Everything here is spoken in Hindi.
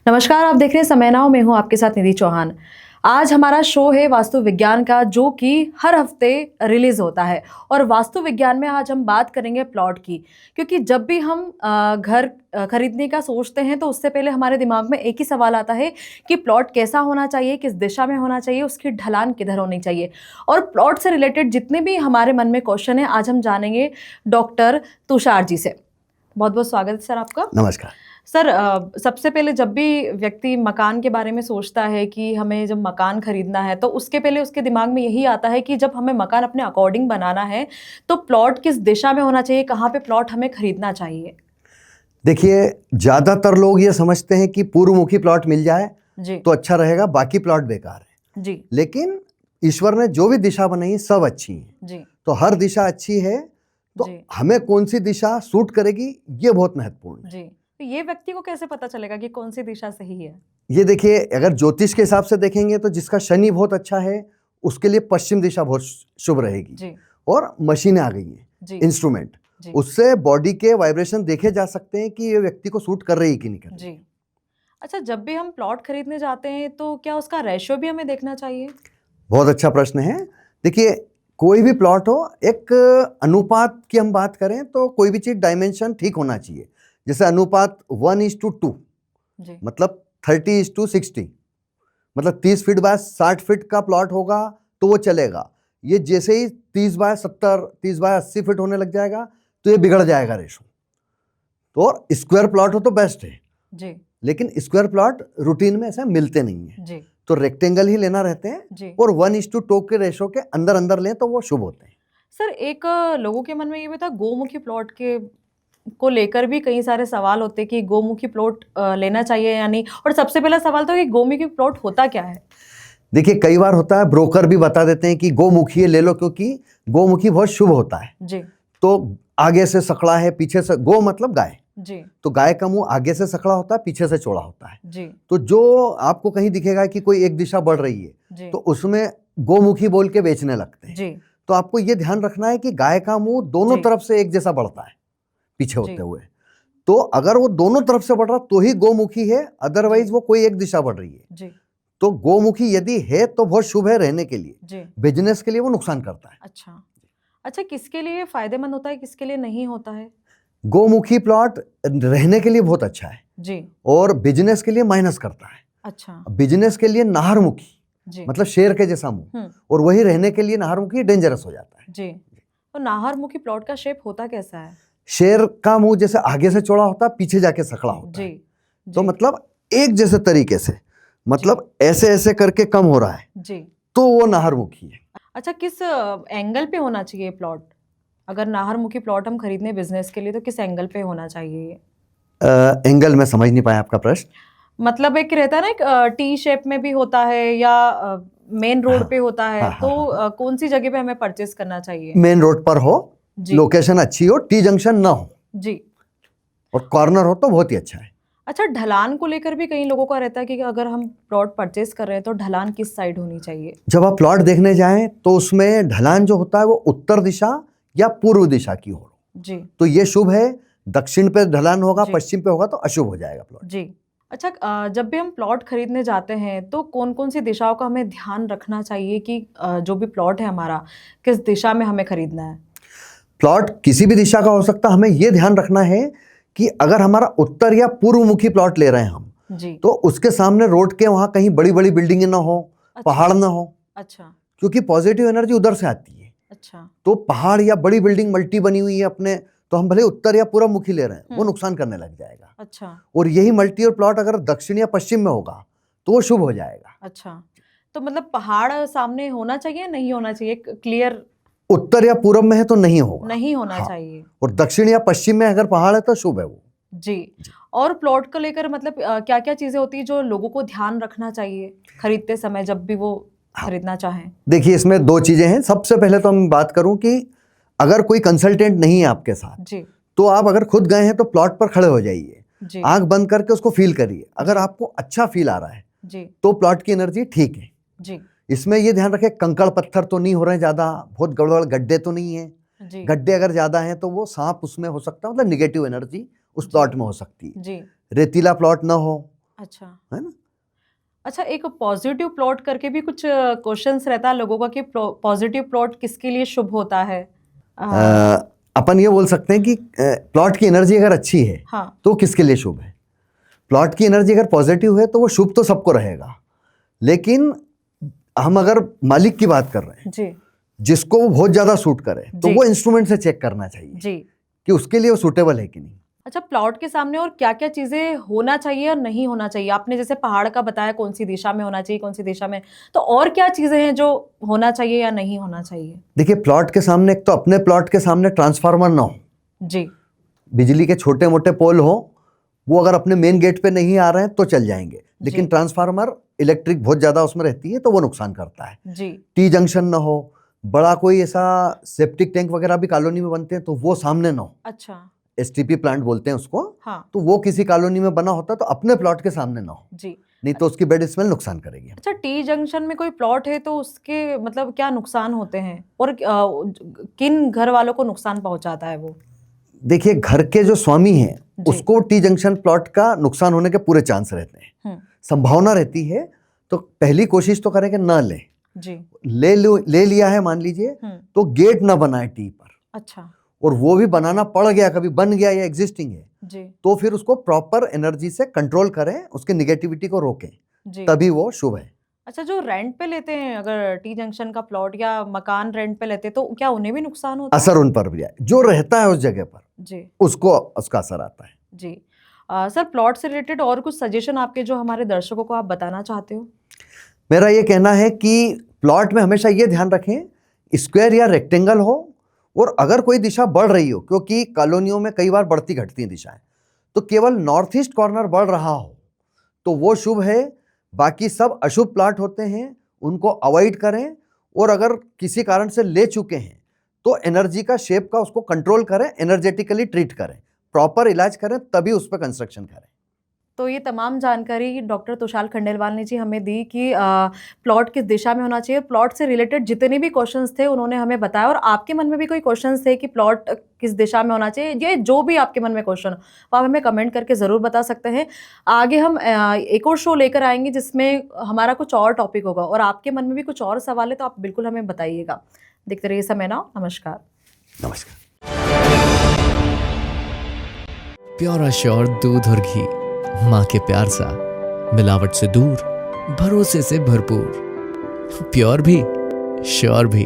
नमस्कार, आप देख रहे हैं समय नाउ में हूं आपके साथ निधि चौहान। आज हमारा शो है वास्तु विज्ञान का, जो कि हर हफ्ते रिलीज होता है। और वास्तु विज्ञान में आज हम बात करेंगे प्लॉट की, क्योंकि जब भी हम घर खरीदने का सोचते हैं तो उससे पहले हमारे दिमाग में एक ही सवाल आता है कि प्लॉट कैसा होना चाहिए, किस दिशा में होना चाहिए, उसकी ढलान किधर होनी चाहिए। और प्लॉट से रिलेटेड जितने भी हमारे मन में क्वेश्चन है, आज हम जानेंगे डॉक्टर तुषार जी से। बहुत बहुत स्वागत है सर आपका। नमस्कार सर, सबसे पहले जब भी व्यक्ति मकान के बारे में सोचता है कि हमें जब मकान खरीदना है, तो उसके पहले उसके दिमाग में यही आता है कि जब हमें मकान अपने अकॉर्डिंग बनाना है तो प्लॉट किस दिशा में होना चाहिए, कहाँ पे प्लॉट हमें खरीदना चाहिए। देखिए, ज्यादातर लोग ये समझते हैं कि पूर्वमुखी प्लॉट मिल जाए जी तो अच्छा रहेगा, बाकी प्लॉट बेकार है। जी लेकिन ईश्वर ने जो भी दिशा बनाई है सब अच्छी है। जी तो हर दिशा अच्छी है, तो जी हमें कौन सी दिशा सूट करेगी ये बहुत महत्वपूर्ण है। जी। तो ये व्यक्ति को कैसे पता चलेगा कि कौन सी दिशा सही है। ये देखिए, अगर ज्योतिष के हिसाब से देखेंगे तो जिसका शनि बहुत अच्छा है उसके लिए पश्चिम दिशा बहुत शुभ रहेगी। जी और मशीनें आ गई हैं, जी इंस्ट्रूमेंट, जी उससे बॉडी के वाइब्रेशन देखे जा सकते हैं कि ये व्यक्ति को सूट कर रही है कि नहीं कर रही। जी। अच्छा, जब भी हम प्लॉट खरीदने जाते हैं तो क्या उसका रेशियो भी हमें देखना चाहिए। बहुत अच्छा प्रश्न है। देखिए, कोई भी प्लॉट हो, एक अनुपात की हम बात करें तो कोई भी चीज डायमेंशन ठीक होना चाहिए। जैसे अनुपात 1:2, जी मतलब 30:60, मतलब 30 फीट बाय 60 फीट का प्लॉट होगा तो वो चलेगा। ये जैसे ही 30/70, 30/80 फीट होने लग जाएगा तो ये बिगड़ जाएगा रेशो। तो स्क्वायर प्लॉट हो तो बेस्ट है, जी लेकिन स्क्वायर प्लॉट रूटीन में ऐसे मिलते नहीं है, जी तो रेक्टेंगल ही लेना रहते हैं। जी। और 1:2 के रेशो के अंदर अंदर लें तो वो शुभ होते हैं। सर, एक लोगों के मन में ये भी था, गोमुखी प्लॉट के को लेकर भी कई सारे सवाल होते हैं कि गोमुखी प्लॉट लेना चाहिए या नहीं। और सबसे पहला सवाल तो कि गोमुखी प्लॉट होता क्या है। देखिए, कई बार होता है, ब्रोकर भी बता देते हैं कि गोमुखी ले लो क्योंकि गोमुखी बहुत शुभ होता है। जी तो आगे से सकड़ा है, पीछे से, गो मतलब गाय, जी तो गाय का मुंह आगे से सकड़ा होता है, पीछे से चौड़ा होता है। जी तो जो आपको कहीं दिखेगा कि कोई एक दिशा बढ़ रही है जी तो उसमें गोमुखी बोल के बेचने लगते हैं। जी तो आपको ये ध्यान रखना है कि गाय का मुंह दोनों जी तरफ से एक जैसा बढ़ता है पीछे जी होते हुए। तो अगर वो दोनों तरफ से बढ़ रहा तो ही गोमुखी है, अदरवाइज जी वो कोई एक दिशा बढ़ रही है। जी तो गोमुखी यदि है तो बहुत शुभ है रहने के लिए, जी। बिजनेस के लिए वो नुकसान करता है। अच्छा अच्छा, किसके लिए फायदेमंद होता है, किसके लिए नहीं होता है। गोमुखी प्लॉट रहने के लिए बहुत अच्छा है जी। और बिजनेस के लिए माइनस करता है। अच्छा। बिजनेस के लिए नाहरमुखी, जी। मतलब शेर के जैसा मुंह, और वही रहने के लिए नाहरमुखी डेंजरस हो जाता है। जी। तो नाहरमुखी प्लॉट का शेप होता कैसा है। शेर का मुंह जैसे आगे से चौड़ा होता है, पीछे जाके सकड़ा होता जी है। तो जी मतलब एक जैसे तरीके से, मतलब ऐसे ऐसे करके कम हो रहा है जी। तो वो नाहरमुखी है। अच्छा, किस एंगल पे होना चाहिए प्लॉट। अगर नाहरमुखी प्लॉट हम खरीदने बिजनेस के लिए तो किस एंगल पे होना चाहिए ये। एंगल में समझ नहीं पाया आपका प्रश्न। मतलब एक रहता है ना, एक टी शेप में भी होता है या मेन रोड हाँ पे होता है, हाँ तो हाँ हाँ। कौन सी जगह पे हमें परचेस करना चाहिए। मेन रोड पर हो, जी लोकेशन अच्छी हो, टी जंक्शन ना हो, जी। और कॉर्नर हो तो बहुत ही अच्छा है। अच्छा, ढलान को लेकर भी कई लोगों का रहता है कि अगर हम प्लॉट परचेस कर रहे हैं तो ढलान किस साइड होनी चाहिए। जब आप प्लॉट देखने जाएं तो उसमें ढलान जो होता है वो उत्तर दिशा या पूर्व दिशा की हो, जी तो ये शुभ है। दक्षिण पे ढलान होगा, जी पश्चिम पे होगा तो अशुभ हो जाएगा प्लॉट। जी। अच्छा, जब भी हम प्लॉट खरीदने जाते हैं तो कौन कौन सी दिशाओं का हमें ध्यान रखना चाहिए कि जो भी प्लॉट है हमारा, किस दिशा में हमें खरीदना है। प्लॉट किसी भी दिशा का हो सकता है, हमें यह ध्यान रखना है कि अगर हमारा उत्तर या पूर्वमुखी प्लॉट ले रहे हैं हम, जी। तो उसके सामने रोड के वहां कहीं बड़ी बड़ी बिल्डिंगें ना हो, अच्छा पहाड़ ना हो, अच्छा क्योंकि पॉजिटिव एनर्जी उधर से आती है। अच्छा। तो पहाड़ या बड़ी बिल्डिंग मल्टी बनी हुई है अपने, तो हम भले उत्तर या पूर्व मुखी ले रहे हैं वो नुकसान करने लग जाएगा। अच्छा और यही मल्टी और प्लॉट अगर दक्षिण या पश्चिम में होगा तो वो शुभ हो जाएगा। अच्छा। तो मतलब पहाड़ सामने होना चाहिए, नहीं होना चाहिए, क्लियर उत्तर या पूर्व में है तो नहीं होगा, नहीं होना हाँ। चाहिए। और दक्षिण या पश्चिम में अगर पहाड़ है तो शुभ है वो। जी। और प्लॉट को लेकर मतलब क्या क्या चीजें होती है जो लोगों को ध्यान रखना चाहिए खरीदते समय, जब भी वो खरीदना चाहें। देखिए, इसमें दो चीजें हैं। सबसे पहले तो हम बात करूं कि अगर कोई कंसल्टेंट नहीं है आपके साथ, जी तो आप अगर खुद गए हैं तो प्लॉट पर खड़े हो जाइए, जी आंख बंद करके उसको फील करिए। अगर जी आपको अच्छा फील आ रहा है जी तो प्लॉट की एनर्जी ठीक है। जी इसमें ये ध्यान रखें, कंकड़ पत्थर तो नहीं हो रहे ज्यादा, बहुत गड़बड़ गड्ढे तो नहीं है। जी गड्ढे अगर ज्यादा हैं तो वो सांप उसमें हो सकता है, मतलब निगेटिव एनर्जी उस जी प्लॉट में हो सकती है। जी रेतीला प्लॉट ना हो, अच्छा है ना। अच्छा, एक पॉजिटिव प्लॉट करके भी कुछ क्वेश्चंस रहता है लोगों का कि पॉजिटिव प्लॉट किसके लिए शुभ होता है? अपन ये बोल सकते हैं कि प्लॉट की एनर्जी अगर अच्छी है हाँ तो किसके लिए शुभ है। प्लॉट की एनर्जी अगर पॉजिटिव है तो वो शुभ तो सबको रहेगा, लेकिन हम अगर मालिक की बात कर रहे हैं जी जिसको वो बहुत ज्यादा सूट करे तो जी। वो इंस्ट्रूमेंट से चेक करना चाहिए जी। कि उसके लिए वो सूटेबल है कि नहीं। अच्छा, प्लॉट के सामने और क्या क्या चीजें होना चाहिए और नहीं होना चाहिए? आपने जैसे पहाड़ का बताया, कौन सी दिशा में होना चाहिए, कौन सी दिशा में, तो और क्या चीजें हैं जो होना चाहिए या नहीं होना चाहिए? देखिए, प्लॉट के सामने एक तो अपने प्लॉट के सामने ट्रांसफार्मर ना हो, जी बिजली के छोटे मोटे पोल हो, वो अगर अपने मेन गेट पे नहीं आ रहे हैं तो चल जाएंगे, लेकिन जी। ट्रांसफार्मर इलेक्ट्रिक बहुत ज्यादा उसमें रहती है तो वो नुकसान करता है। जी टी जंक्शन ना हो, बड़ा कोई ऐसा सेप्टिक टैंक वगैरह भी कॉलोनी में बनते हैं तो वो सामने ना हो, अच्छा एसटीपी प्लांट बोलते हैं उसको, हाँ तो वो किसी कॉलोनी में बना होता तो अपने प्लॉट के सामने ना हो, जी। नहीं तो उसकी बेड स्मेल नुकसान करेगी। अच्छा, टी जंक्शन में कोई प्लॉट है तो उसके मतलब क्या नुकसान होते हैं और किन घर वालों को नुकसान पहुंचाता है वो? देखिए, घर के जो स्वामी हैं जी। उसको टी जंक्शन प्लॉट का नुकसान होने के पूरे चांस रहते हैं, संभावना रहती है, तो पहली कोशिश तो करें कि ना ले जी। ले लिया है मान लीजिए तो गेट ना बनाए टी पर, अच्छा और वो भी बनाना पड़ गया, कभी बन गया या एग्जिस्टिंग है जी तो फिर उसको प्रॉपर एनर्जी से कंट्रोल करें, उसके निगेटिविटी को रोकें, जी। तभी वो शुभ है। अच्छा, जो रेंट पे लेते हैं अगर टी जंक्शन का प्लॉट या मकान रेंट पे लेते हैं तो क्या उन्हें भी नुकसान होता है? असर उन पर भी है, जो रहता है उस जगह पर जी उसको उसका असर आता है। जी। सर, प्लॉट से रिलेटेड और कुछ सजेशन आपके जो हमारे दर्शकों को आप बताना चाहते हो? मेरा ये कहना है कि प्लॉट में हमेशा ये ध्यान रखें स्क्वायर या रेक्टेंगल हो, और अगर कोई दिशा बढ़ रही हो, क्योंकि कॉलोनियों में कई बार बढ़ती घटती हैं दिशाएं, तो केवल नॉर्थ ईस्ट कॉर्नर बढ़ रहा हो तो वो शुभ है, बाकी सब अशुभ प्लॉट होते हैं, उनको अवॉइड करें, और अगर किसी कारण से ले चुके हैं तो एनर्जी का शेप का उसको कंट्रोल करें, एनर्जेटिकली ट्रीट करें, प्रॉपर इलाज करें, तभी उस पर कंस्ट्रक्शन करें। तो ये तमाम जानकारी डॉक्टर तुषार खंडेलवाल ने जी हमें दी कि प्लॉट किस दिशा में होना चाहिए। प्लॉट से रिलेटेड जितने भी क्वेश्चंस थे उन्होंने हमें बताया, और आपके मन में भी कोई क्वेश्चंस थे कि प्लॉट किस दिशा में होना चाहिए, ये जो भी आपके मन में क्वेश्चन हो वो आप हमें कमेंट करके ज़रूर बता सकते हैं। आगे हम एक और शो लेकर आएंगे जिसमें हमारा कुछ और टॉपिक होगा, और आपके मन में भी कुछ और सवाल है तो आप बिल्कुल हमें बताइएगा। देखते रहिए समय नाउ। नमस्कार। नमस्कार। प्योर श्योर दूध और घी, माँ के प्यार सा, मिलावट से दूर, भरोसे से भरपूर, प्योर भी श्योर भी।